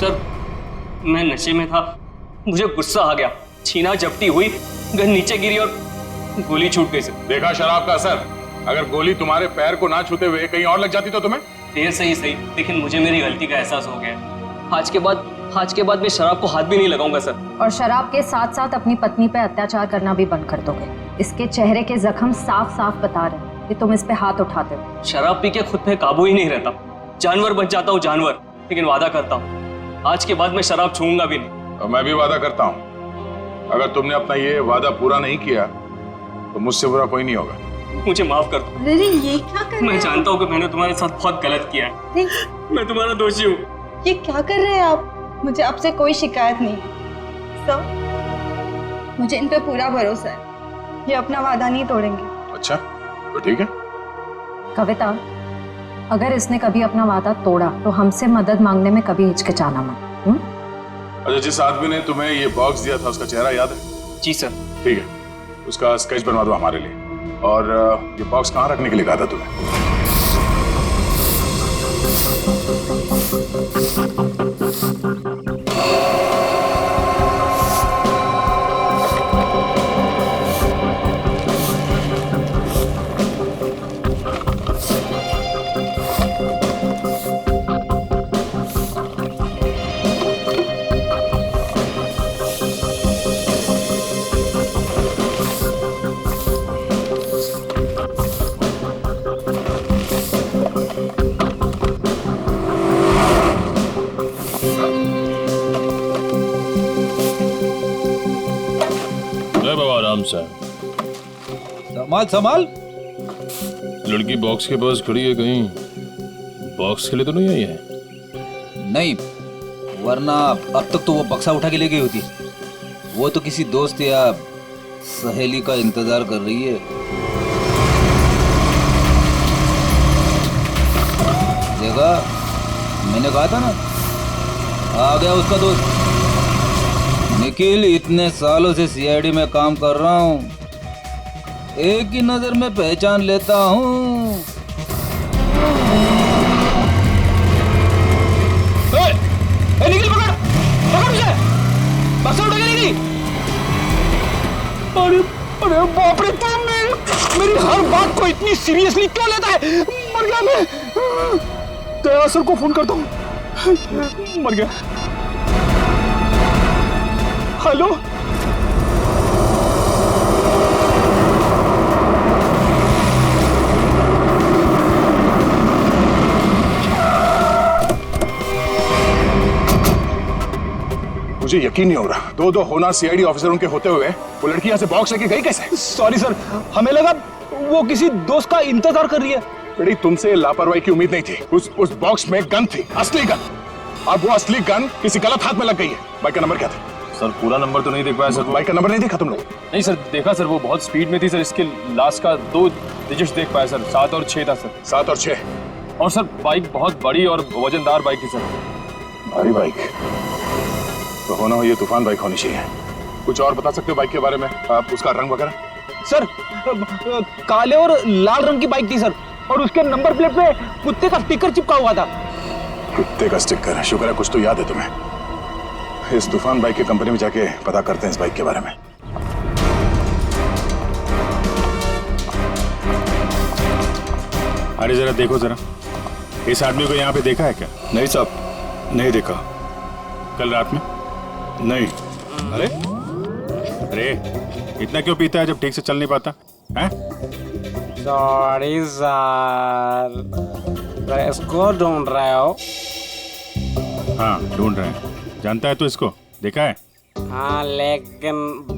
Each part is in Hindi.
सर मैं नशे में था, मुझे गुस्सा आ गया, छीना झपटी हुई, गन नीचे गिरी और गोली छूट गई सर। देखा शराब का असर? अगर गोली तुम्हारे पैर को ना छूते हुए कहीं और लग जाती तो तुम्हें? देर सही सही, लेकिन मुझे मेरी गलती का एहसास हो गया। आज के बाद मैं शराब को हाथ भी नहीं लगाऊंगा सर। और शराब के साथ साथ अपनी पत्नी पे अत्याचार करना भी बंद कर दोगे? इसके चेहरे के जख्म साफ साफ बता रहे हैं कि तुम इस पे हाथ उठाते हो। शराब पी के खुद पे काबू ही नहीं रहता, जानवर बन जाता हूँ जानवर। लेकिन वादा करता हूँ आज के बाद मैं शराब छूऊंगा भी नहीं। और मैं भी वादा करता हूँ, अगर तुमने अपना ये वादा पूरा नहीं किया तो मुझसे बुरा कोई नहीं होगा। मुझे माफ कर दो। अरे ये क्या कर रहे मैं हैं? जानता हूँ कि मैंने तुम्हारे साथ बहुत गलत किया है, नहीं, मैं तुम्हारा दोषी हूँ। ये क्या कर रहे हैं आप? मुझे आपसे कोई शिकायत नहीं है सर, मुझे इन पे पूरा भरोसा है, ये अपना वादा नहीं तोड़ेंगे। अच्छा तो ठीक है। कविता, अगर इसने कभी अपना वादा तोड़ा तो हमसे मदद मांगने में कभी हिचकिचाना मत। अच्छा, जिस आदमी ने तुम्हें ये बॉक्स दिया था उसका चेहरा याद है? जी सर। ठीक है, उसका स्केच बनवा दो हमारे लिए। और ये बॉक्स कहाँ रखने के लिए कहा था तुम्हें? संभाल संभाल। लड़की बॉक्स के पास खड़ी है, कहीं बॉक्स के लिए तो नहीं आई है? नहीं, वरना अब तक तो वो बक्सा उठा के ले गई होती। वो तो किसी दोस्त या सहेली का इंतजार कर रही है। देखा, मैंने कहा था ना, आ गया उसका दोस्त निखिल। इतने सालों से सीआईडी में काम कर रहा हूँ, एक ही नजर में पहचान लेता हूँ। निखिल पकड़ पकड़ उसे, बक्सा उठा के ले गई। अरे अरे बाप रे, तुम मेरी हर बात को इतनी सीरियसली क्यों लेता है? मर गया मैं। दया सर को फोन करता हूँ। मर गया। हेलो, मुझे यकीन नहीं हो रहा, दो होना सीआईडी ऑफिसर उनके होते हुए वो लड़की यहाँ से बॉक्स लेके गई कैसे? सॉरी सर, हमें लगा वो किसी दोस्त का इंतजार कर रही है। बेटी, तुमसे लापरवाही की उम्मीद नहीं थी। उस बॉक्स में गन थी, असली गन। अब वो असली गन किसी गलत हाथ में लग गई है। बाइक का नंबर क्या था? सर पूरा नंबर तो नहीं देख पाया सर। बाइक का नंबर नहीं देखा तुम लोग? नहीं सर, देखा सर, वो बहुत स्पीड में थी सर। इसके लास्ट का 2 डिजिट्स देख पाया सर, 7 और 6 था सर। 7 और 6? और सर बाइक बहुत बड़ी और वजनदार बाइक थी सर। भारी बाइक तो होना हो ये तूफान बाइक होनी चाहिए। कुछ और बता सकते हो बाइक के बारे में? आप उसका रंग वगैरह? सर काले और लाल रंग की बाइक थी सर, और उसके नंबर प्लेट पे कुत्ते का स्टिकर चिपका हुआ था। कुत्ते का स्टिकर? शुक्र है कुछ तो याद है तुम्हें। इस तूफान बाइक की कंपनी में जाके पता करते हैं इस बाइक के बारे में। अरे जरा देखो जरा, इस आदमी को यहाँ पे देखा है क्या? नहीं साहब, नहीं देखा। कल रात में? नहीं। अरे अरे, इतना क्यों पीता है जब ठीक से चल नहीं पाता है? सॉरी सर, इसको ढूंढ रहे हो? हाँ ढूंढ रहे हैं। जानता है तू इसको? देखा है? हाँ, लेकिन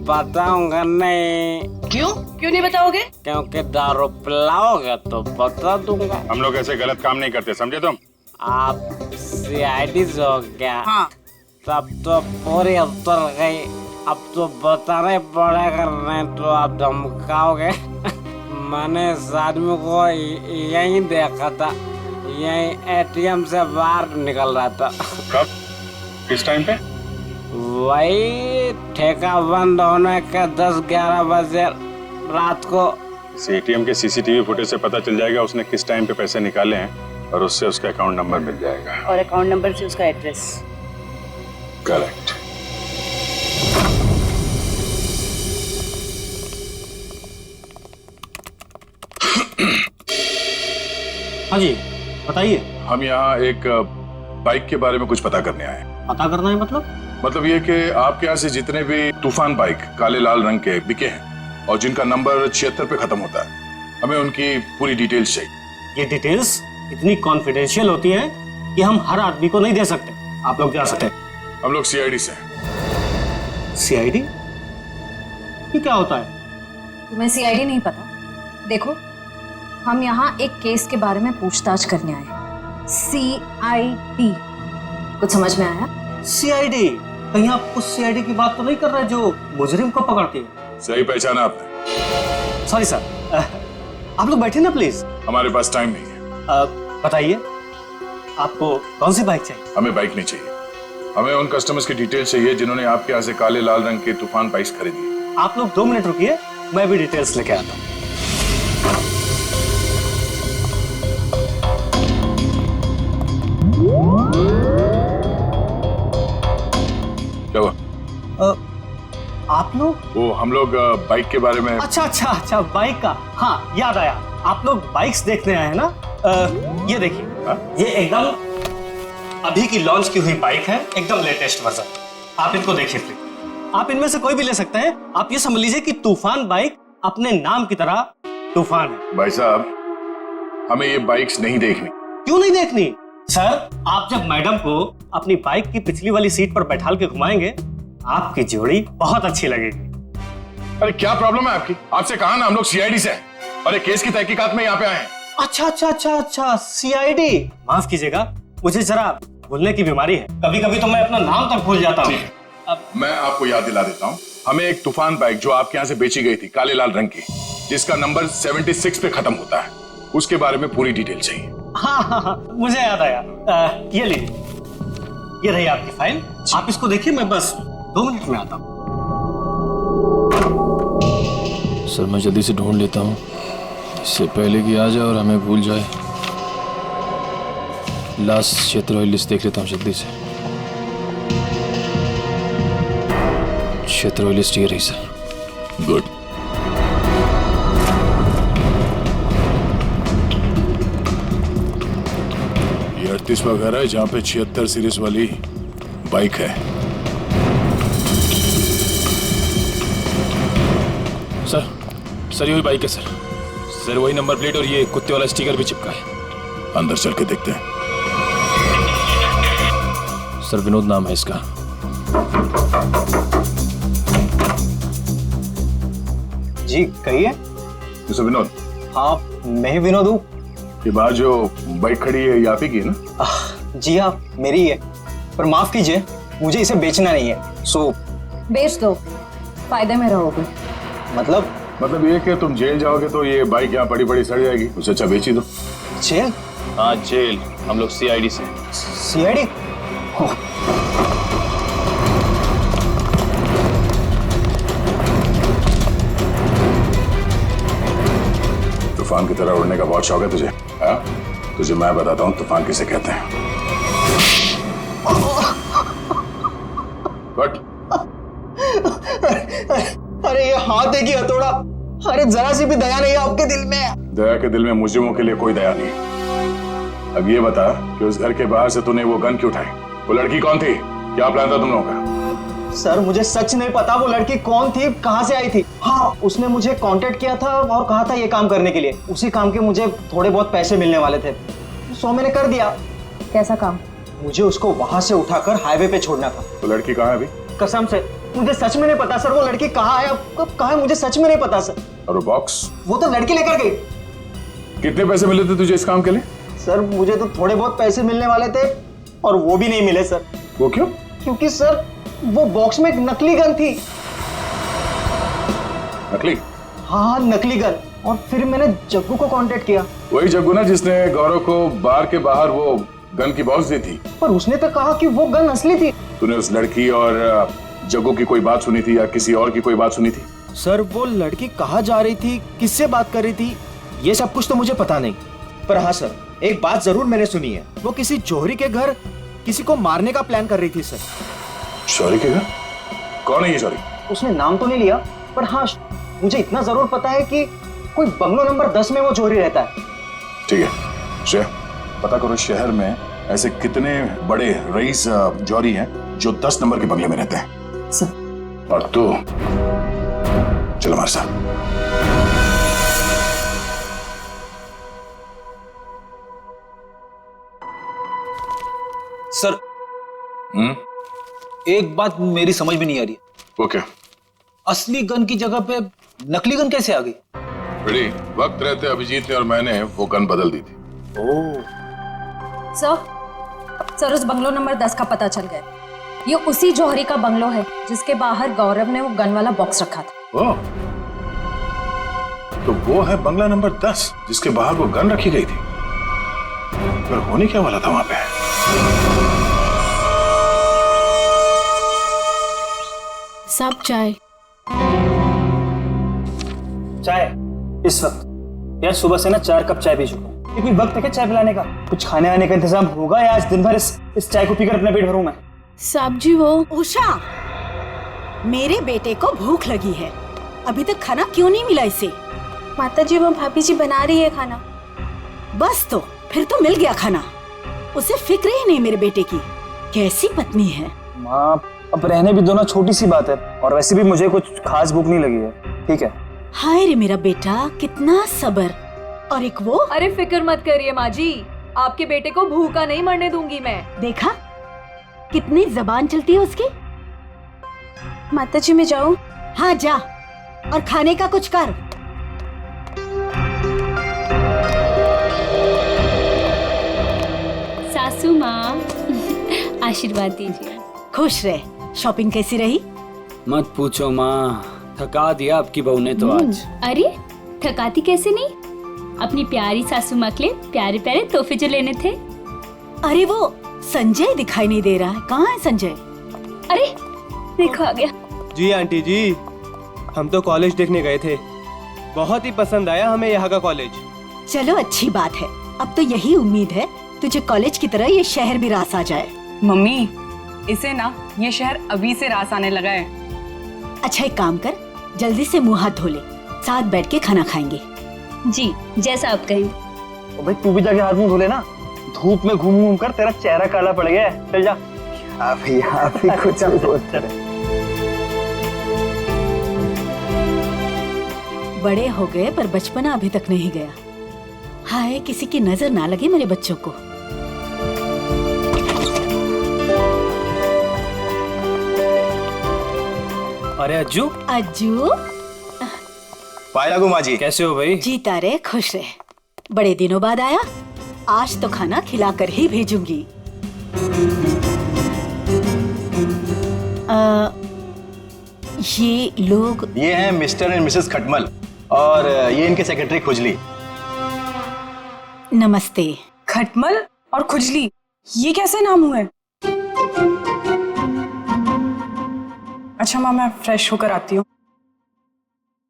बताऊंगा नहीं। क्यों नहीं बताओगे? क्योंकि दारू पिलाओगे तो बता दूंगा। हम लोग ऐसे गलत काम नहीं करते, समझे तुम? आप सीआईडी से हो क्या? हाँ। तब तो पूरी उतर गई। अब तो बताना पड़ेगा, नहीं तो आप धमकाओगे। मैंने इस आदमी को यहीं देखा था, यहीं एटीएम से बाहर निकल रहा था। कब? किस टाइम पे? वही ठेका बंद होने के 10-11 बजे रात को। इस एटीएम के सीसीटीवी फुटेज से पता चल जाएगा उसने किस टाइम पे पैसे निकाले हैं, और उससे उसका अकाउंट नंबर मिल जाएगा। और अकाउंट नंबर से उसका एड्रेस। करेक्ट। हाँ जी बताइए। हम यहाँ एक बाइक के बारे में कुछ पता करने आए हैं। पता करना है मतलब ये कि आपके यहाँ से जितने भी तूफान बाइक काले लाल रंग के बिके हैं और जिनका नंबर 76 पे खत्म होता है, हमें उनकी पूरी डिटेल्स चाहिए। ये डिटेल्स इतनी कॉन्फिडेंशियल होती हैं कि हम हर आदमी को नहीं दे सकते। आप लोग जा सकते हैं। हम लोग सीआईडी से हैं। सीआईडी? ये क्या होता है? तुम्हें सीआईडी नहीं पता? देखो, हम यहाँ एक केस के बारे में पूछताछ करने आए हैं। सीआईडी, कुछ समझ में आया? सीआईडी? कहीं आप उस सीआईडी की बात तो नहीं कर रहे जो मुजरिम को पकड़ती है? सही पहचाना आपने। सॉरी सर, आप लोग बैठे ना प्लीज। हमारे पास टाइम नहीं है। बताइए आपको कौन सी बाइक चाहिए? हमें बाइक नहीं चाहिए, हमें उन कस्टमर्स की डिटेल्स चाहिए जिन्होंने आपके यहाँ से काले लाल रंग के तूफान बाइक्स खरीदी। आप लोग 2 मिनट रुकिए, मैं भी डिटेल्स लेके आता हूँ। क्या हुआ? आप लोग? वो हम लोग बाइक के बारे में। अच्छा बाइक का, हाँ याद आया। आप लोग बाइक्स देखने आए हैं ना? ये देखिए, ये एकदम अभी की लॉन्च की हुई बाइक है, एकदम लेटेस्ट वर्जन। आप इनको देखिए प्लीज। आप इनमें से कोई भी ले सकते हैं। आप ये समझ लीजिए कि तूफान बाइक अपने नाम की तरह तूफान है। भाई साहब, हमें ये बाइक्स नहीं देखनी। क्यों नहीं देखनी? सर, आप जब मैडम को अपनी बाइक की पिछली वाली सीट पर बैठाल के घुमाएंगे, आपकी जोड़ी बहुत अच्छी लगेगी। अरे क्या प्रॉब्लम है आपकी? आपसे कहा ना हम लोग सीआईडी से हैं और एक केस की तहकीकात में यहाँ पे आए हैं। अच्छा, सीआईडी। माफ कीजिएगा, मुझे जरा भूलने की बीमारी है। कभी कभी तो मैं अपना नाम तक भूल जाता हूँ। अब मैं आपको याद दिला देता हूँ। हमें एक तूफान बाइक जो आपके यहाँ से बेची गई थी काले लाल रंग की, जिसका नंबर 76 पे खत्म होता है, उसके बारे में पूरी डिटेल चाहिए। हाँ, मुझे याद आया। ये लीजिए, ये रही आपकी फाइल। आप इसको देखिए, मैं बस 2 मिनट में आता हूँ। सर मैं जल्दी से ढूंढ लेता हूँ, इससे पहले कि आ जाए और हमें भूल जाए। लास्ट क्षेत्र लिस्ट देख लेता हूँ जल्दी से। क्षेत्र लिस्ट ये रही सर। गुड। ये 38वां घर है जहाँ पे 76 सीरीज वाली बाइक है। सर यही बाइक है सर, वही नंबर प्लेट और ये कुत्ते वाला स्टिकर भी चिपका है। अंदर चल के देखते हैं। सर विनोद नाम है इसका। जी कहिए। मिस्टर विनोद? हाँ मैं ही विनोद हूँ। ये बात जो बाइक खड़ी है ये आप ही की है ना? जी हाँ मेरी ही है, पर माफ कीजिए मुझे इसे बेचना नहीं है। सो बेच दो, फायदे में रहोगे। मतलब ये कि तुम जेल जाओगे तो ये बाइक यहाँ पड़ी पड़ी सड़ जाएगी, उससे अच्छा बेच ही दो। जेल? हाँ जेल, हम लोग सीआईडी से। सीआईडी? तूफान की तरह उड़ने का बहुत शौक है तुझे? हाँ? तुझे मैं बताता हूँ तूफान किसे कहते हैं। बट अरे ये हाथ है कि हथौड़ा? अरे जरा सी भी दया नहीं है आपके दिल में? दया के दिल में मुजरिमों के लिए कोई दया नहीं। अब ये बता कि उस घर के बाहर से तूने वो गन क्यों उठाई? वो लड़की कौन थी? क्या प्लान था तुम लोगों का? सर मुझे सच नहीं पता वो लड़की कौन थी, कहाँ से आई थी। हाँ उसने मुझे कांटेक्ट किया था और कहा था ये काम करने के लिए। उसी काम के मुझे थोड़े बहुत पैसे मिलने वाले थे, सो मैंने कर दिया। कैसा काम? मुझे उसको वहां से उठाकर हाईवे पे छोड़ना था। वो लड़की कहाँ है अभी? कसम से मुझे सच में नहीं पता सर, वो लड़की कहाँ है, अब कब कहाँ है, मुझे सच में नहीं पता सर। और वो बॉक्स? वो तो लड़की लेकर गई। कितने पैसे मिले थे तुझे इस काम के लिए? सर मुझे तो थोड़े बहुत पैसे मिलने वाले थे और वो भी नहीं मिले सर। वो क्यों? क्योंकि सर वो बॉक्स में एक नकली गन थी। नकली? हाँ नकली गन। और फिर मैंने जग्गू को कांटेक्ट किया। वही जग्गू ना जिसने गौरव को बार के बाहर वो गन की बॉक्स दी थी? पर उसने तो कहा कि वो गन असली थी। तूने उस लड़की और जग्गू की कोई बात सुनी थी या किसी और की कोई बात सुनी थी? सर वो लड़की कहाँ जा रही थी, किससे बात कर रही थी, ये सब कुछ तो मुझे पता नहीं। पर हाँ सर एक बात जरूर मैंने सुनी है, वो किसी जौहरी के घर किसी को मारने का प्लान कर रही थी सर। शौरी के घर? कौन है ये शौरी? उसने नाम तो नहीं लिया, पर हाँ मुझे इतना जरूर पता है कि कोई बंगलो नंबर 10 में वो चोरी रहता है। ठीक है श्रेया, पता करो शहर में ऐसे कितने बड़े रईस जौहरी हैं जो 10 नंबर के बंगले में रहते हैं। सर। और तू चलो हमारे साथ। सर एक बात मेरी समझ में नहीं आ रही। ओके। असली गन की जगह पे नकली गन कैसे आ गई? बड़ी वक्त रहते अभिजीत ने और मैंने वो गन बदल दी थी। सर उस बंगलो नंबर 10 का पता चल गया। ये उसी जौहरी का बंगलो है जिसके बाहर गौरव ने वो गन वाला बॉक्स रखा था। ओह, तो वो है बंगला नंबर 10 जिसके बाहर वो गन रखी गई थी। पर होने क्या वाला था वहां पे? सब चाय इस वक्त यार, सुबह से ना 4 कप चाय पी चुका हूँ। कोई वक्त है क्या चाय पिलाने का? कुछ खाने आने का इंतजाम होगा या आज दिन भर इस चाय को पीकर अपना पेट भरूं मैं? साहब जी वो उषा, मेरे बेटे को भूख लगी है, अभी तक खाना क्यों नहीं मिला इसे? माता जी वो भाभी जी बना रही है खाना। बस तो फिर तो मिल गया खाना। उसे फिक्र ही नहीं मेरे बेटे की। कैसी पत्नी है। माँ अब रहने भी दो ना, छोटी सी बात है, और वैसे भी मुझे कुछ खास भूख नहीं लगी है। ठीक है। हाय रे मेरा बेटा, कितना सब्र। और एक वो। अरे फिक्र मत करिए माँ जी, आपके बेटे को भूखा नहीं मरने दूंगी मैं। देखा कितनी जबान चलती है उसकी। माता जी मैं जाऊँ? हाँ जा, और खाने का कुछ कर। सासू माँ आशीर्वाद दीजिए। खुश रहे। शॉपिंग कैसी रही? मत पूछो माँ, थका दिया आपकी बहू ने तो आज। अरे थकाती कैसे नहीं, अपनी प्यारी सासू माँ के लिए प्यारे प्यारे तोहफे जो लेने थे। अरे वो संजय दिखाई नहीं दे रहा है, कहाँ है संजय? अरे देखो आ गया। जी आंटी जी, हम तो कॉलेज देखने गए थे, बहुत ही पसंद आया हमें यहाँ का कॉलेज। चलो अच्छी बात है। अब तो यही उम्मीद है तुझे कॉलेज की तरह ये शहर भी रास आ जाए। मम्मी इसे ना ये शहर अभी से रास आने लगा है। अच्छा एक काम कर, जल्दी से मुंह हाथ धो ले, साथ बैठ के खाना खाएंगे। जी जैसा आप कहें। भाई तू भी जाके हाथ मुंह धो लेना, धूप में घूम घूम कर तेरा चेहरा काला पड़ गया है। चल जा। आप ही कुछ बोलते रहे। बड़े हो गए पर बचपना अभी तक नहीं गया। हाय किसी की नजर ना लगे मेरे बच्चों को। अरे अज्जू। अज्जू पाए लागू माँ जी, कैसे हो भाई? जीता रहे, खुश रहे। बड़े दिनों बाद आया, आज तो खाना खिलाकर ही भेजूंगी। ये लोग? ये हैं मिस्टर एंड मिसेस खटमल, और ये इनके सेक्रेटरी खुजली। नमस्ते। खटमल और खुजली, ये कैसे नाम हुए? अच्छा माँ, मैं फ्रेश होकर आती हूँ।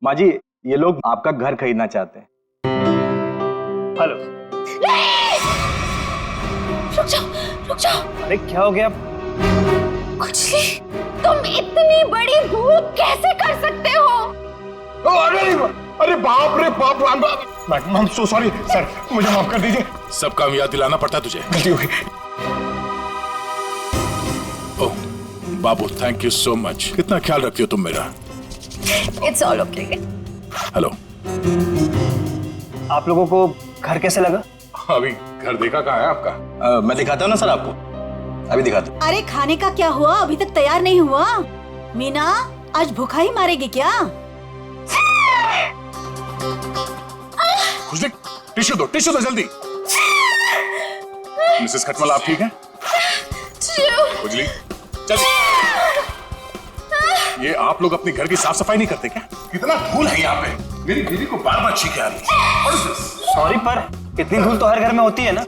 माँ जी ये लोग आपका घर खरीदना चाहते हैं। हेलो। रुक जाओ रुक जाओ। अरे क्या हो गया? खुजली, तुम इतनी बड़ी भूख कैसे कर सकते हो? अरे बाप रे बाप। I am so sorry sir, मुझे माफ कर दीजिए। सब काम याद दिलाना पड़ता तुझे। गलती हो गई। ओह बाबू, थैंक यू सो मच। कितना ख्याल रखती हो तुम मेरा। It's all okay. हेलो। आप लोगों को घर कैसे लगा? अभी घर देखा कहाँ है आपका? मैं दिखाता हूँ ना सर आपको, अभी दिखाता हूँ। अरे खाने का क्या हुआ, अभी तक तैयार नहीं हुआ? मीना आज भूखा ही मारेगी क्या? खुशली टिश्यू दो जल्दी। मिसेस खटमल आप ठीक हैं? खुजली चल। ये आप लोग अपने घर की साफ सफाई नहीं करते क्या? कितना धूल है यहाँ पे, मेरी बीवी को बार बार छींके आ रही है। सॉरी पर इतनी धूल तो हर घर में होती है ना।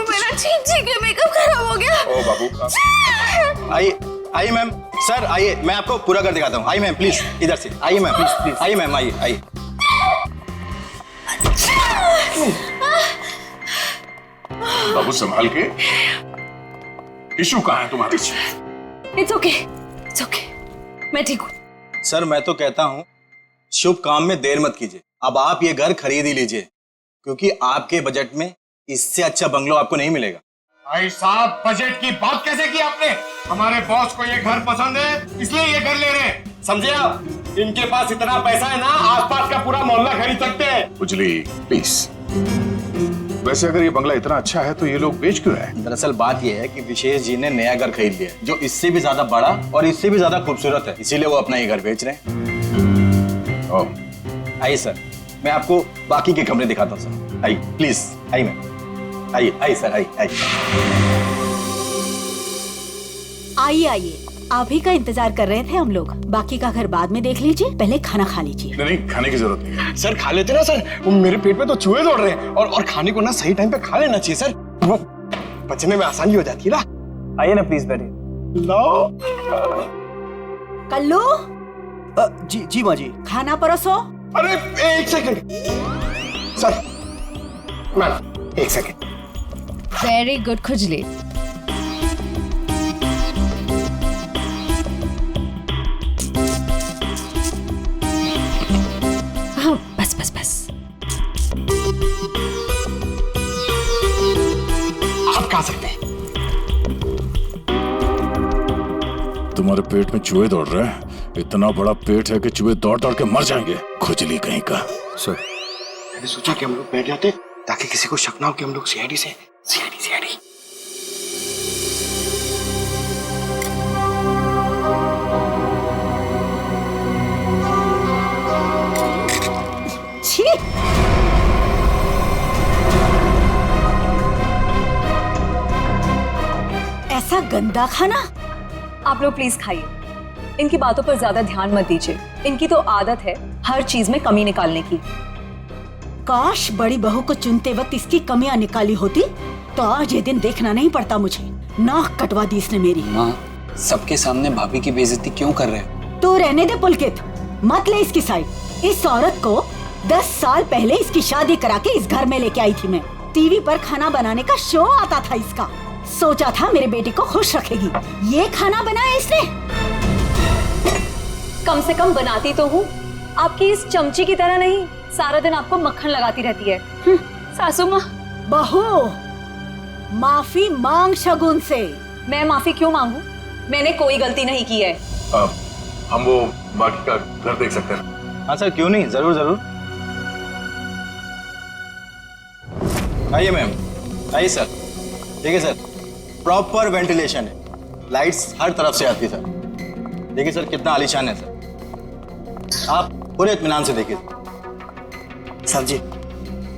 मेरा छींक के मेकअप खराब हो गया। ओ बाबू। आइए मैम, सर आइए, मैं आपको पूरा घर दिखाता हूँ। आइए मैम प्लीज, इधर से आइए मैम, प्लीज आइए मैम, आइए। बाबू संभाल के। इशू कहाँ है तुम्हारे? इट्स ओके, इट्स ओके, मैं ठीक हूँ। सर मैं तो कहता हूँ शुभ काम में देर मत कीजिए। अब आप ये घर खरीद ही लीजिए, क्योंकि आपके बजट में इससे अच्छा बंगलो आपको नहीं मिलेगा। भाई साहब, बजट की बात कैसे की आपने? हमारे बॉस को ये घर पसंद है, इसलिए ये घर ले रहे हैं, समझे आप? इनके पास इतना पैसा है ना, आसपास का पूरा मोहल्ला खरीद सकते हैं। उजली प्लीज। वैसे अगर ये बंगला इतना अच्छा है तो ये लोग बेच क्यों रहे हैं? दरअसल बात यह है कि विशेष जी ने नया घर खरीद लिया है, जो इससे भी ज्यादा बड़ा और इससे भी ज्यादा खूबसूरत है, इसीलिए वो अपना ये घर बेच रहे हैं। आइए सर, मैं आपको बाकी के कमरे दिखाता हूँ सर। आइए प्लीज, आइए मैम, आइए आइए सर, आइए आइए आइए आइए, आप ही का इंतजार कर रहे थे हम लोग। बाकी का घर बाद में देख लीजिए, पहले खाना खा लीजिए। नहीं, खाने की जरूरत नहीं है। सर खा लेते ना सर, वो मेरे पेट में तो चूहे दौड़ रहे हैं, और खाने को ना सही टाइम पे खा लेना चाहिए सर, वो पचने में आसानी हो जाती है ना। आइए ना प्लीज बैठिए। लो कल्लू। जी माँ जी। खाना परोसो। अरे एक सेकंड सर, मैम एक सेकंड। वेरी गुड खुजली। हाँ, बस बस बस। आप खा सकते हैं। तुम्हारे पेट में चूहे दौड़ रहे हैं? इतना बड़ा पेट है कि चूहे दौड़ दौड़ के मर जाएंगे, खुजली कहीं का। सर मैंने सोचा कि हम लोग बैठ जाते ताकि किसी को शक ना हो कि हम लोग सीआईडी से सीआईडी। छी! ऐसा गंदा खाना। आप लोग प्लीज खाइए, इनकी बातों पर ज्यादा ध्यान मत दीजिए, इनकी तो आदत है हर चीज में कमी निकालने की। काश बड़ी बहू को चुनते वक्त इसकी कमियां निकाली होती तो आज ये दिन देखना नहीं पड़ता मुझे। नाक कटवा दी इसने मेरी। माँ, सबके सामने भाभी की बेइज्जती क्यों कर रहे हो? तू रहने दे पुलकित, मत ले इसकी साइड। इस औरत को 10 साल पहले इसकी शादी करा के इस घर में लेके आई थी मैं। टीवी पर खाना बनाने का शो आता था इसका। सोचा था मेरे बेटे को खुश रखेगी, ये खाना बनाया इसने। कम से कम बनाती तो हूँ, आपकी इस चमची की तरह नहीं, सारा दिन आपको मक्खन लगाती रहती है। सासू माँ। बहू, माफी मांग शगुन से। मैं माफी क्यों मांगू? मैंने कोई गलती नहीं की है। हम वो बाकी का घर देख सकते हैं? हाँ सर, क्यों नहीं, जरूर जरूर। आइए मैम, आइए सर। ठीक है सर, प्रॉपर वेंटिलेशन है, लाइट्स हर तरफ से आती है सर। देखिए सर कितना आलीशान है सर, आप पूरे इत्मीनान से देखिए। साहब जी,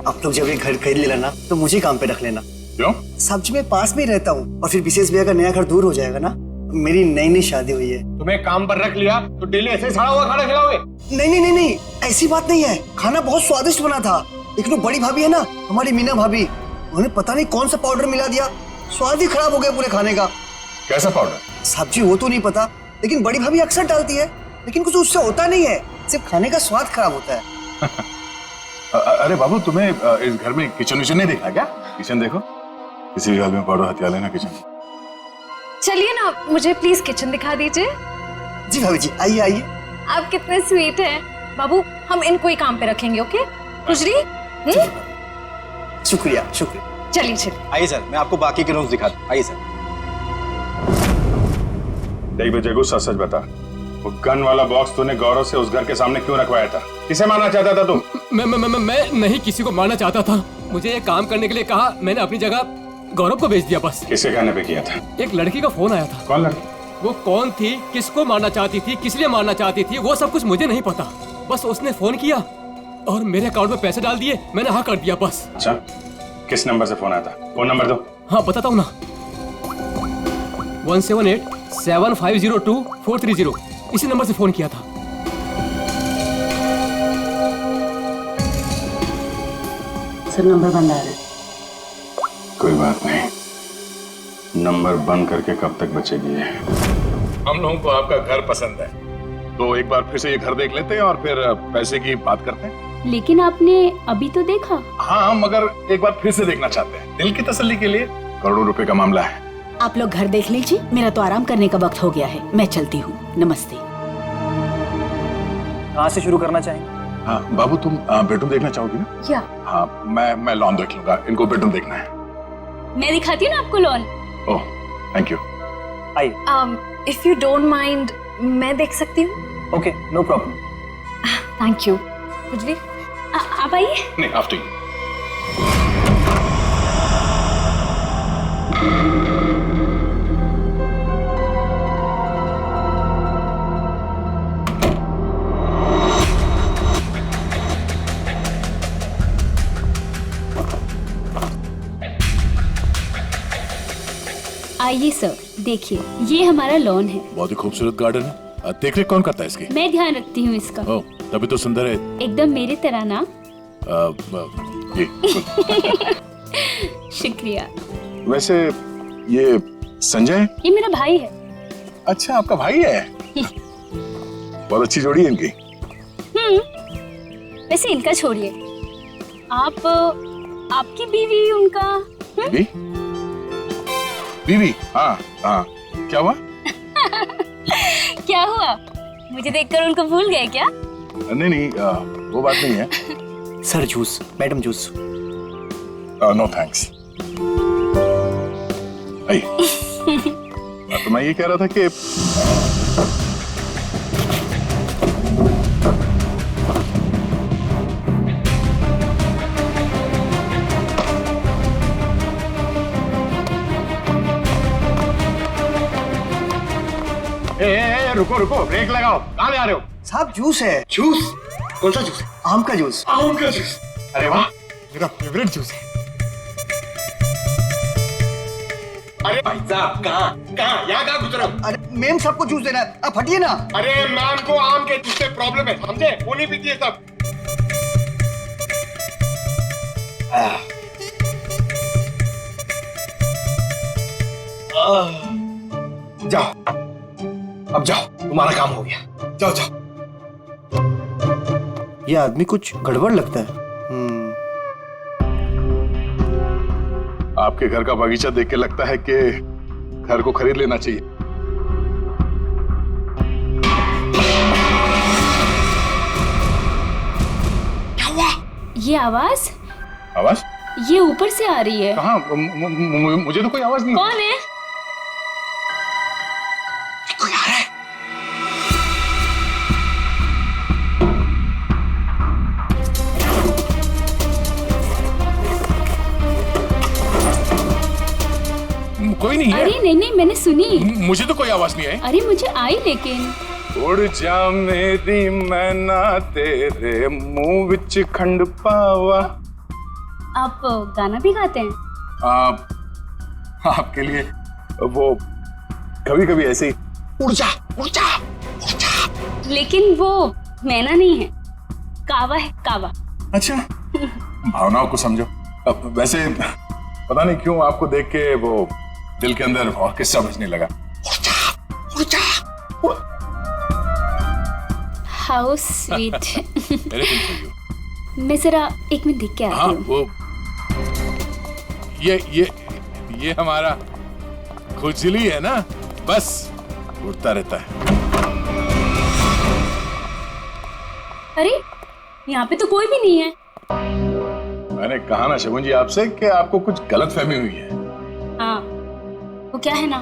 आप लोग जब ये घर खरीद लेना ना तो मुझे काम पे रख लेना। क्यों? साहब जी मैं पास में ही रहता हूँ, और फिर विशेष भैया का नया घर दूर हो जाएगा ना। मेरी नई शादी हुई है। तुम्हें काम पर रख लिया तो डेली ऐसे सड़ा हुआ खाना खिलाओगे? नहीं नहीं नहीं नहीं, ऐसी बात नहीं है। खाना बहुत स्वादिष्ट बना था, लेकिन वो बड़ी भाभी है ना, हमारी मीना भाभी, उन्होंने पता नहीं कौन सा पाउडर मिला दिया, स्वाद ही खराब हो गया पूरे खाने का। कैसा पाउडर? साहब जी वो तो नहीं पता, लेकिन बड़ी भाभी अक्सर डालती है, लेकिन कुछ उससे होता नहीं है, सिर्फ खाने का स्वाद खराब होता है। अरे बाबू, तुम्हें इस घर में किचन विचन नहीं देखा क्या? किचन देखो, किसी भी घर में पाउडर हथियार लेना किचन। चलिए ना, मुझे प्लीज किचन दिखा दीजिए। जी भाभी जी, आइए आइए। आप कितने स्वीट हैं बाबू, हम इनको ही काम पे रखेंगे। ओके खुजली? शुक्रिया शुक्रिया। चलिए चलिए। आइए सर, मैं आपको बाकी के रूम्स दिखाता हूँ। आइए सर। देख बे जगू, सच सच बता, वो गन वाला बॉक्स तूने गौरव से उस घर के सामने क्यों रखवाया था? किसे मारना चाहता था तू? मैं नहीं किसी को मारना चाहता था। मुझे ये काम करने के लिए कहा, मैंने अपनी जगह गौरव को भेज दिया बस। किसके कहने पे किया था? एक लड़की का फोन आया था। कौन लड़की? वो कौन थी, किसको मारना चाहती थी, किस लिए मारना चाहती थी, वो सब कुछ मुझे नहीं पता। बस उसने फोन किया और मेरे अकाउंट में पैसे डाल दिए, मैंने हाँ कर दिया बस। अच्छा, किस नंबर से फोन आया था? फोन नंबर दो। हाँ बताता हूँ ना, 1787502 इसी नंबर से फोन किया था। सर नंबर बंद आ रहा है। कोई बात नहीं, नंबर बंद करके कब तक बचेगी ये? हम लोगों को आपका घर पसंद है, तो एक बार फिर से ये घर देख लेते हैं और फिर पैसे की बात करते हैं। लेकिन आपने अभी तो देखा। हाँ, मगर एक बार फिर से देखना चाहते हैं, दिल की तसल्ली के लिए। करोड़ों रुपए का मामला है, आप लोग घर देख लीजिए, मेरा तो आराम करने का वक्त हो गया है, मैं चलती हूँ। नमस्ते। कहाँ से शुरू करना चाहेंगे? हाँ बाबू, तुम बेडरूम देखना चाहोगी ना? या हाँ, मैं लॉन देख लूंगा, इनको बेडरूम देखना है। मैं दिखाती हूँ ना आपको लॉन। Oh thank you. आइए। इफ यू डोंट माइंड, मैं देख सकती हूँ? Okay, no problem. Thank you. गुजरी, आप आइए। नहीं, आफ्टर यू। आइए सर, देखिए ये हमारा लॉन है। बहुत ही खूबसूरत गार्डन है। देख रेख कौन करता है इसकी? मैं ध्यान रखती हूँ इसका। ओह, तभी तो सुंदर है। एकदम मेरी तरह ना। ये शुक्रिया। वैसे ये संजय? ये मेरा भाई है। अच्छा, आपका भाई है? बहुत अच्छी जोड़ी है इनकी। वैसे इनका छोड़िए, आपकी बीवी उनका बीवी? बीवी? हाँ हाँ, क्या हुआ? क्या हुआ? मुझे देखकर उनको भूल गए क्या? नहीं नहीं, वो बात नहीं है। Sir juice, madam juice. No thanks. तो मैं ये कह रहा था कि रुको रुको, ब्रेक लगाओ। कहाँ ले आ रहे हो? साहब जूस है। जूस? कौन सा जूस है? आम का जूस। आम का जूस? अरे वाह, मेरा फेवरेट जूस है। अरे भाई साहब, कहाँ यहाँ कहाँ घुस रहे हो? अरे मैम सबको जूस देना है, आप हटिए ना। अरे मैम को आम के जूस से प्रॉब्लम है, समझे? वो नहीं पीती है सब। जाओ, अब जाओ, तुम्हारा काम हो गया। जाओ जाओ। ये आदमी कुछ गड़बड़ लगता है। आपके घर का बगीचा देख के लगता है कि घर को खरीद लेना चाहिए। क्या हुआ? ये आवाज ये ऊपर से आ रही है। कहाँ? मुझे तो कोई आवाज नहीं। कौन है? कोई आ रहा है। कोई नहीं है। अरे नहीं, मैंने सुनी। मुझे तो कोई आवाज नहीं आई। अरे मुझे आई, लेकिन उड़ जा मेरी मैना तेरे मुंह विच खंड पावा। आप गाना भी गाते हैं? आपके लिए वो कभी कभी ऐसे ही उड़ जा उड़ जा उड़ जा। लेकिन वो मैना नहीं है, कावा है, कावा। अच्छा, भावनाओं को समझो। अब वैसे पता नहीं क्यों आपको देख के वो दिल के अंदर और किस्सा बजने लगा। उड़ जा उड़ जा। How sweet. मैं जरा एक मिनट देख के आती हूँ। वो ये हमारा खुजली है ना, बस उड़ता रहता है। अरे यहाँ पे तो कोई भी नहीं है। मैंने कहा ना शगुन जी आपसे कि आपको कुछ गलत फहमी हुई है। हाँ, वो क्या है ना,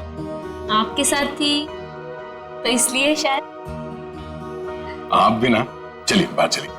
आपके साथ थी तो इसलिए शायद। आप भी ना, चलिए बाहर चलिए।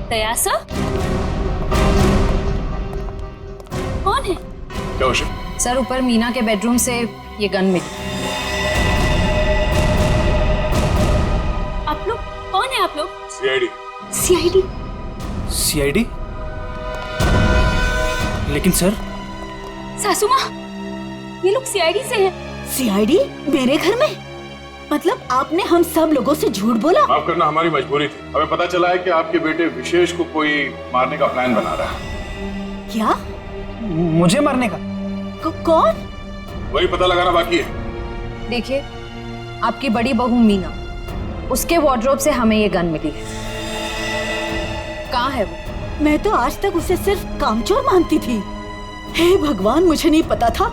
दयासा? कौन है? क्या हुआ? सर, ऊपर मीना के बेडरूम से ये गन मिली। आप लोग कौन है? आप लोग सीआईडी। सीआईडी? लेकिन सर। सासू माँ, ये लोग सीआईडी से हैं। सीआईडी मेरे घर में? मतलब आपने हम सब लोगों से झूठ बोला? माफ करना, हमारी मजबूरी थी। हमें पता चला है कि आपके बेटे विशेष को कोई मारने का प्लान बना रहा है। क्या? मुझे मारने का? कौन? वही पता लगाना बाकी है। देखिए, आपकी बड़ी बहू मीना, उसके वार्डरोब से हमें ये गन मिली है। कहाँ है वो? मैं तो आज तक उसे सिर्फ कामचोर मानती थी। हे भगवान, मुझे नहीं पता था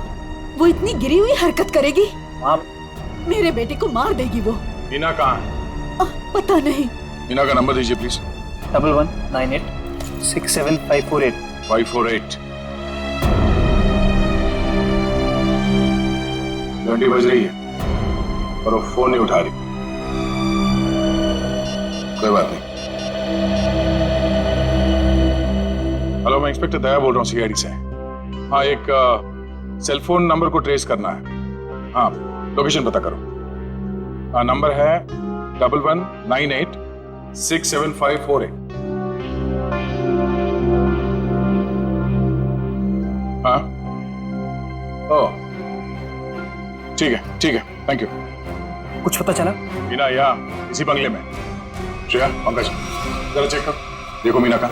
वो इतनी गिरी हुई हरकत करेगी। मेरे बेटे को मार देगी वो। मीना कहाँ है? पता नहीं। मीना का नंबर दीजिए प्लीज। 1198675548। 548। घंटी बज रही है और वो फोन नहीं उठा रही। कोई बात नहीं। हेलो, मैं इंस्पेक्टर दया बोल रहा हूँ सीआईडी से। हाँ, एक सेल फोन नंबर को ट्रेस करना है। हाँ, लोकेशन पता करो। हाँ, नंबर है 1198675548। हाँ, ओह ठीक है, थैंक यू। कुछ पता चला? मीना यहाँ इसी बंगले में। श्रेया, पंकज, जरा चेक कर, देखो मीना का।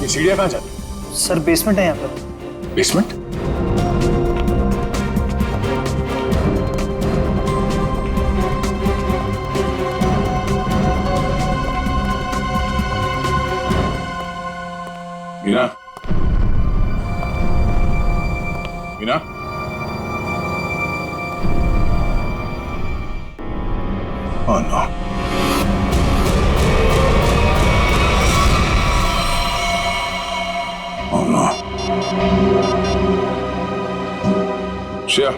ये सीढ़ियाँ कहाँ जाती? सर बेसमेंट है यहाँ पर। Basement? Meena, Meena, oh no. Oh no. Shreya,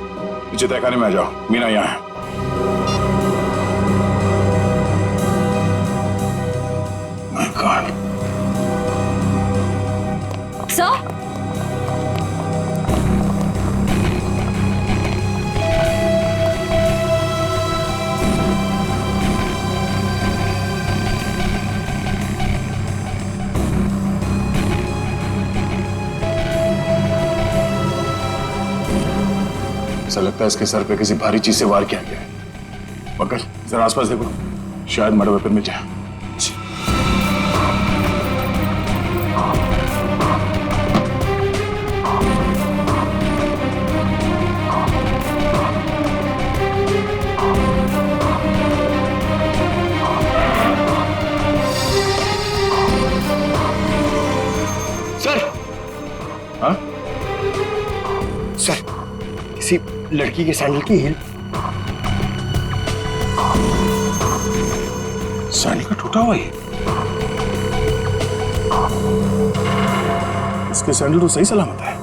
नीचे तहखाने में आ जाओ, मीना यहाँ है। My God. सर, ऐसा लगता है इसके सर पे किसी भारी चीज से वार किया गया है। पंकज, जरा आसपास देखो, शायद मर्डर वेपन में जाए। सर। हाँ? सर, किसी लड़की के सैंडल की हील। सैंडल का टूटा हुआ है। इसके सैंडल तो सही सलामत है।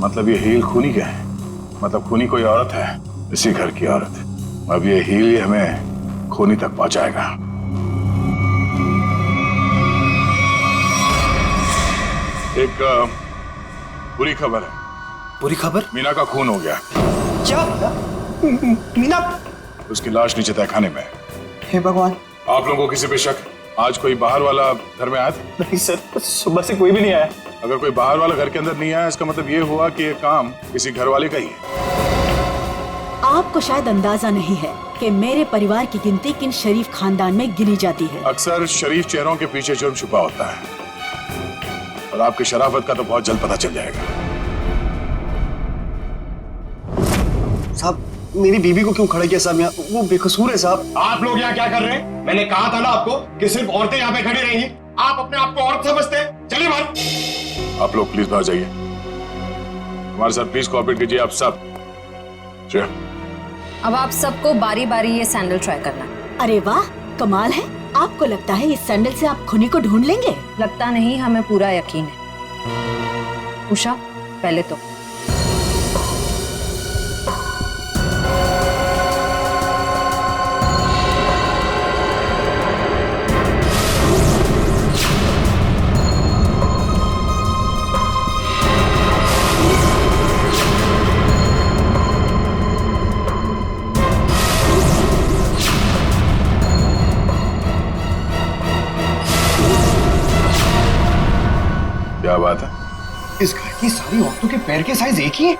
मतलब ये हील खूनी क्या है? मतलब खूनी कोई औरत है, इसी घर की औरत। अब ये हील ही हमें खूनी तक पहुंचाएगा। एक बुरी खबर है। बुरी खबर? मीना का खून हो गया। क्या? मीना? उसकी लाश नीचे तहखाने में है। हे भगवान। आप लोगों को किसी पे शक? आज कोई बाहर वाला घर में आया था? नहीं सर, सुबह से कोई भी नहीं आया। अगर कोई बाहर वाला घर के अंदर नहीं आया, इसका मतलब ये हुआ कि ये काम किसी घर वाले का ही है। आपको शायद अंदाजा नहीं है कि मेरे परिवार की गिनती किन शरीफ खानदान में गिनी जाती है। अक्सर शरीफ चेहरों के पीछे जुर्म छुपा होता है, और आपकी शराफत का तो बहुत जल्द पता चल जाएगा। साहब, मेरी बीबी को क्यों खड़ा किया साहब यहाँ? वो बेकसूर है साहब। आप लोग यहाँ क्या कर रहे हैं? मैंने कहा था ना आपको कि सिर्फ औरतें यहाँ पे खड़ी रहेंगी। आप अपने आप को औरत समझते हैं? चलिए बाहर। आप लोग प्लीज बाहर जाइए। हमारे साथ प्लीज कोऑपरेट कीजिए आप सब। श्रेया, अब आप सबको बारी बारी ये सैंडल ट्राई करना है। अरे वाह, कमाल है। आपको लगता है इस सैंडल से आप खूनी को ढूंढ लेंगे? लगता नहीं, हमें पूरा यकीन है। उषा, पहले तो क्या बात है? इस घर की सारी औरतों के पैर के साइज एक ही है।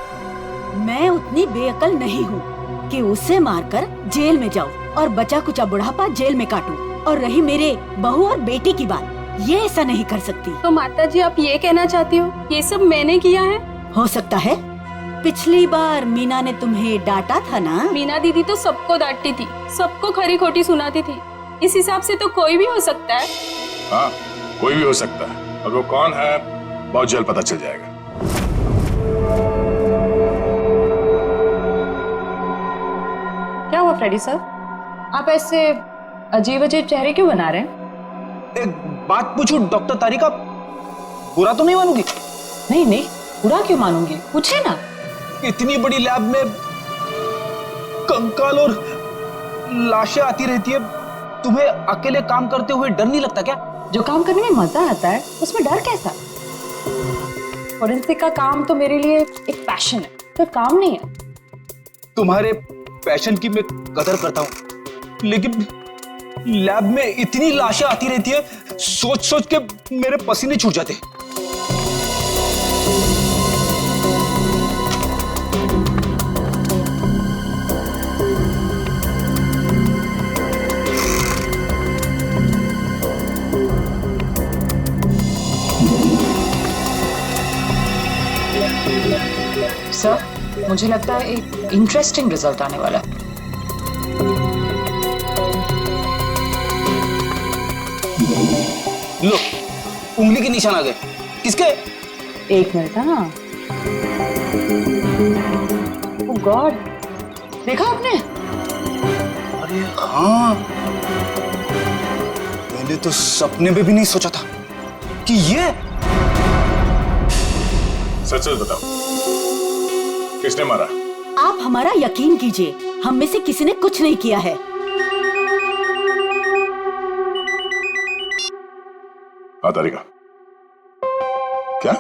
मैं उतनी बेअकल नहीं हूँ कि उसे मारकर जेल में जाऊँ और बचा कुचा बुढ़ापा जेल में काटूं। और रही मेरे बहू और बेटी की बात, ये ऐसा नहीं कर सकती। तो माता जी आप ये कहना चाहती हो ये सब मैंने किया है? हो सकता है। पिछली बार मीना ने तुम्हें डांटा था ना? मीना दीदी तो सबको डांटती थी, सबको खरी खोटी सुनाती थी। इस हिसाब से तो कोई भी हो सकता है। हाँ, कोई भी हो सकता है। और वो कौन है बहुत जल्द पता चल जाएगा। क्या हुआ फ्रेडी सर, आप ऐसे अजीब अजीब चेहरे क्यों बना रहे हैं? एक बात पूछूं डॉक्टर तारिका, बुरा तो नहीं मानूंगी? नहीं नहीं, बुरा क्यों मानूंगी, पूछे ना। इतनी बड़ी लैब में कंकाल और लाशें आती रहती है, तुम्हें अकेले काम करते हुए डर नहीं लगता क्या? जो काम करने में मजा आता है उसमें डर कैसा? फोरेंसिक का काम तो मेरे लिए एक पैशन है, तो काम नहीं है। तुम्हारे पैशन की मैं कदर करता हूं, लेकिन लैब में इतनी लाशें आती रहती है, सोच सोच के मेरे पसीने छूट जाते। सर, मुझे लगता है एक इंटरेस्टिंग रिजल्ट आने वाला है। लो, उंगली के निशान आ गए। किसके? एक मिनट। हाँ, ओह गॉड, देखा आपने? अरे हाँ, मैंने तो सपने में भी नहीं सोचा था कि ये। सच सच बताओ, किसने मारा? आप हमारा यकीन कीजिए, हम में से किसी ने कुछ नहीं किया है। हाँ तारिका, क्या?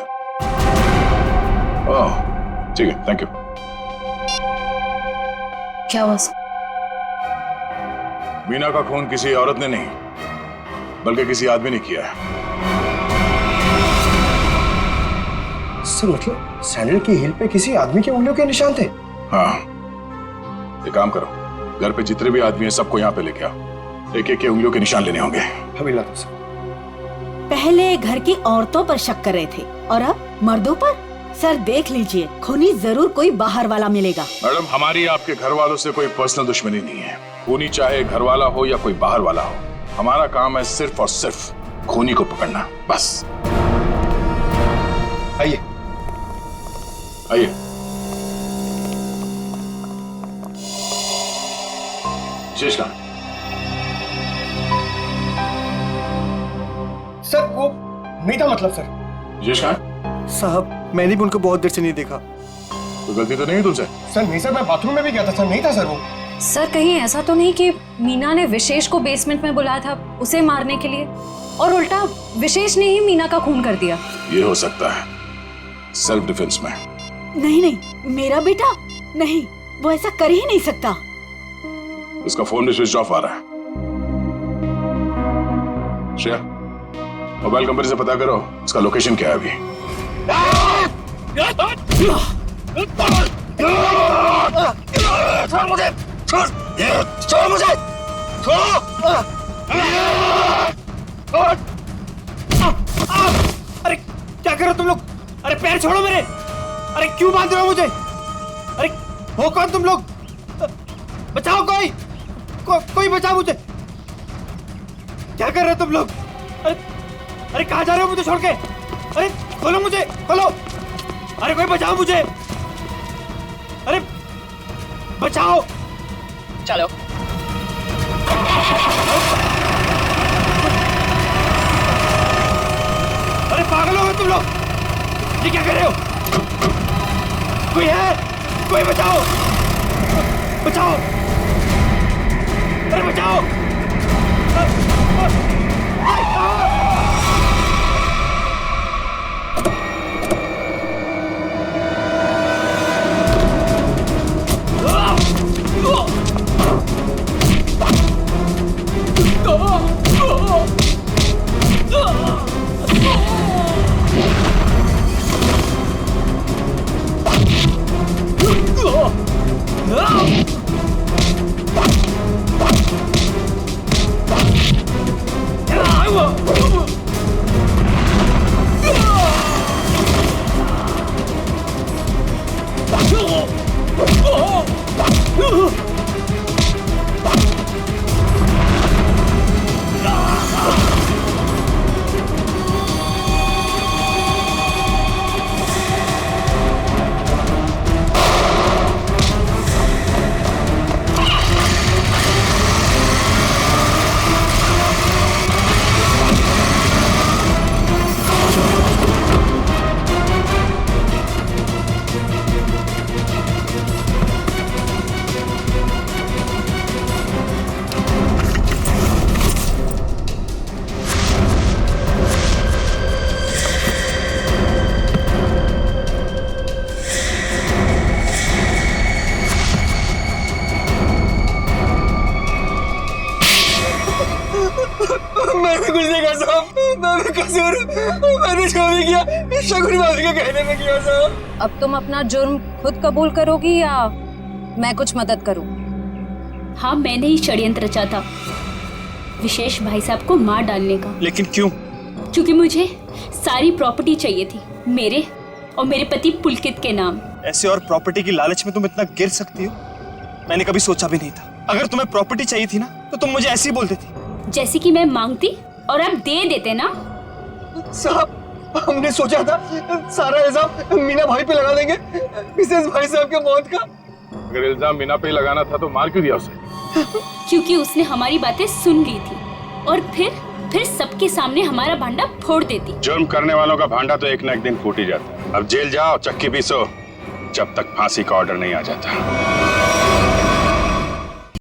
ओह ठीक है, थैंक यू। क्या हुआ? मीना का खून किसी औरत ने नहीं बल्कि किसी आदमी ने किया है। सर मतलब सैंडल की हील पे किसी आदमी की उंगलियों के निशान थे? हाँ, एक काम करो, घर पे जितने भी आदमी हैं सबको यहाँ पे लेके आओ, एक एक के उंगलियों के निशान लेने होंगे। अभी लाता हूं सर। पहले घर की औरतों पर शक कर रहे थे और अब मर्दों पर। सर देख लीजिए, खूनी जरूर कोई बाहर वाला मिलेगा। मैडम, हमारी आपके घर वालों से कोई पर्सनल दुश्मनी नहीं है। खूनी चाहे घर वाला हो या कोई बाहर वाला हो, हमारा काम है सिर्फ और सिर्फ खूनी को पकड़ना, बस। आइए आइए। विशेष कहाँ? सर वो नहीं था, मतलब सर। विशेष कहाँ? साहब मैंने भी उनको बहुत देर से नहीं देखा। तो गलती तो नहीं है तुमसे? सर नहीं सर, मैं बाथरूम में भी गया था सर, नहीं था सर वो। सर कहीं ऐसा तो नहीं कि मीना ने विशेष को बेसमेंट में बुलाया था उसे मारने के लिए और उल्टा विशेष ने ही मीना का खून कर दिया? ये हो सकता है, सेल्फ डिफेंस में। नहीं नहीं, मेरा बेटा नहीं, वो ऐसा कर ही नहीं सकता। उसका फोन भी स्विच ऑफ आ रहा है। श्रेया, मोबाइल कंपनी से पता करो इसका लोकेशन क्या है अभी। छोड़ मुझे, छोड़ मुझे, अरे क्या कर रहे हो तुम लोग? अरे पैर छोड़ो मेरे। अरे क्यों बांध रहे हो मुझे? अरे हो कौन तुम लोग? बचाओ कोई, कोई बचाओ मुझे। क्या कर रहे हो तुम लोग? अरे कहाँ जा रहे हो मुझे छोड़ के? अरे खोलो मुझे, खोलो। अरे कोई बचाओ मुझे। अरे बचाओ। चलो। अरे पागल हो गए तुम लोग, ये क्या कर रहे हो? कोई है? कोई बचाओ, बचाओ। अरे बचाओ। मैंने कुछ नहीं कहा साहब, मैं कसूर, मैंने जो भी किया शगुन भाभी के कहने में किया साहब। अब तुम अपना जुर्म खुद कबूल करोगी या मैं कुछ मदद करूं? हाँ, मैंने ही षड्यंत्र रचा था विशेष भाई साहब को मार डालने का। लेकिन क्यों? क्योंकि मुझे सारी प्रॉपर्टी चाहिए थी, मेरे और मेरे पति पुलकित के नाम। ऐसे और प्रॉपर्टी की लालच में तुम इतना गिर सकती हो, मैंने कभी सोचा भी नहीं था। अगर तुम्हें प्रॉपर्टी चाहिए थी ना तो तुम मुझे ऐसे ही बोल देती। जैसे कि मैं मांगती और आप दे देते ना। साहब, हमने सोचा था सारा इल्जाम मीना भाई पे लगा देंगे, मिसेस भाई साहब के मौत का। अगर इल्जाम मीना पे लगाना था तो मार क्यों दिया उसे? क्योंकि उसने हमारी बातें सुन ली थी और फिर सबके सामने हमारा भांडा फोड़ देती। जुर्म करने वालों का भांडा तो एक न एक दिन फूट ही जाता है। अब जेल जाओ, चक्की पीसो, जब तक फांसी का ऑर्डर नहीं आ जाता।